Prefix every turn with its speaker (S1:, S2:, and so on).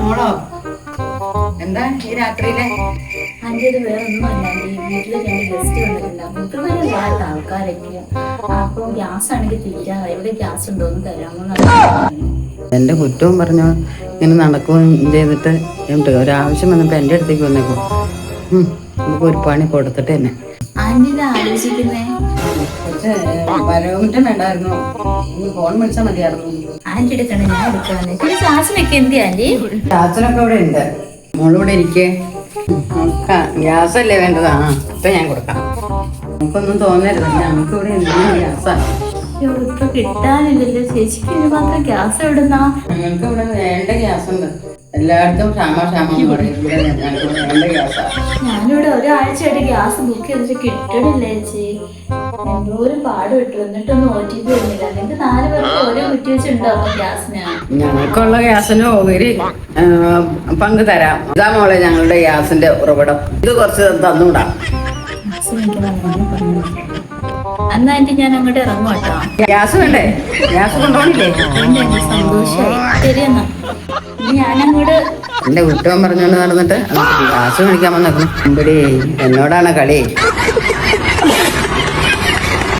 S1: മോളോ എന്താ ഈ രാത്രിയിലെ?
S2: ആന്റി അത് വേറെ ഒന്നും അല്ല ആന്റി, വീട്ടില് 2 ഗസ്റ്റ് വന്നിട്ടുണ്ടാവും. മുട്ടുകാരുള്ളാത്ത ആൾക്കാരൊക്കെയാ. അപ്പൊ ഗ്യാസ് ആണെങ്കിൽ തീരാതെ, ഇവിടെ ഗ്യാസ് ഉണ്ടോന്ന് തരാമോന്ന്.
S1: എന്റെ കുറ്റവും പറഞ്ഞോ ഇങ്ങനെ നടക്കുകയും ചെയ്തിട്ട് ഒരാവശ്യം വന്നപ്പോ എന്റെ അടുത്തേക്ക് വന്നേക്കും. നമുക്ക് ഒരു പണി കൊടുത്തിട്ട് തന്നെ.
S2: ആന്റി ഇത് ആലോചിക്കുന്നേ.
S1: പരവുകുറ്റം വേണ്ടായിരുന്നു, ഫോൺ വിളിച്ചാൽ മതിയായിരുന്നു.
S2: ആന്റി എടുക്കണേ, ഞാൻ എടുക്കാന്ന്. പിന്നെ ചാച്ചനൊക്കെ എന്തി ആന്റി?
S1: ചാച്ചനൊക്കെ ഇവിടെ ഉണ്ട്. മോളിവിടെ ഇരിക്കേ. ഗ്യാസ് അല്ലേ വേണ്ടത്? ഇപ്പൊ ഞാൻ കൊടുക്കാം. നമുക്കൊന്നും തോന്നരുത്, ഞങ്ങൾക്ക് ഇവിടെ എന്തെങ്കിലും ഗ്യാസാണ്.
S2: ഇപ്പൊ കിട്ടാനില്ലല്ലോ ചേച്ചിക്ക്. ഇത് മാത്രം ഗ്യാസ് എവിടുന്നാ?
S1: ഞങ്ങൾക്ക് ഇവിടെ വേണ്ട ഗ്യാസ് ഉണ്ട്. എല്ലായിടത്തും ക്ഷാമം പറയും. വേണ്ട ഗ്യാസാ.
S2: ഞാനിവിടെ ഒരാഴ്ചയായിട്ട് ഗ്യാസ് ബുക്ക് ചെയ്തിട്ട് കിട്ടണില്ല ചേച്ചി. എന്തോരം പാട് വിട്ടു, എന്നിട്ടൊന്നും OTP വരുന്നില്ല. നിങ്ങൾക്ക് 4 പേർക്ക് ഓരോ കുറ്റി വെച്ചുണ്ടാവും ഗ്യാസിന്.
S1: ഞങ്ങൾക്കുള്ള ഗ്യാസിന് ഓഹരി പങ്ക് തരാം. ഇതാ മോളെ ഞങ്ങളുടെ ഗ്യാസിന്റെ ഉറവിടം. ഇത് കുറച്ച് തന്നുകൂടാ?
S2: എന്നാ ആന്റി ഞാൻ അങ്ങോട്ട് ഇറങ്ങും കേട്ടോ.
S1: ഗ്യാസ് വേണ്ടേ? ഗ്യാസ് കൊണ്ടുപോകണില്ലേ?
S2: സന്തോഷായി. ശരിയെന്നാ ഞാനങ്ങോട്ട്.
S1: എന്റെ കുറ്റവും പറഞ്ഞുകൊണ്ട് നടന്നിട്ട് ഗ്യാസ് മേടിക്കാൻ വന്നു. എന്നോടാണ് കളി.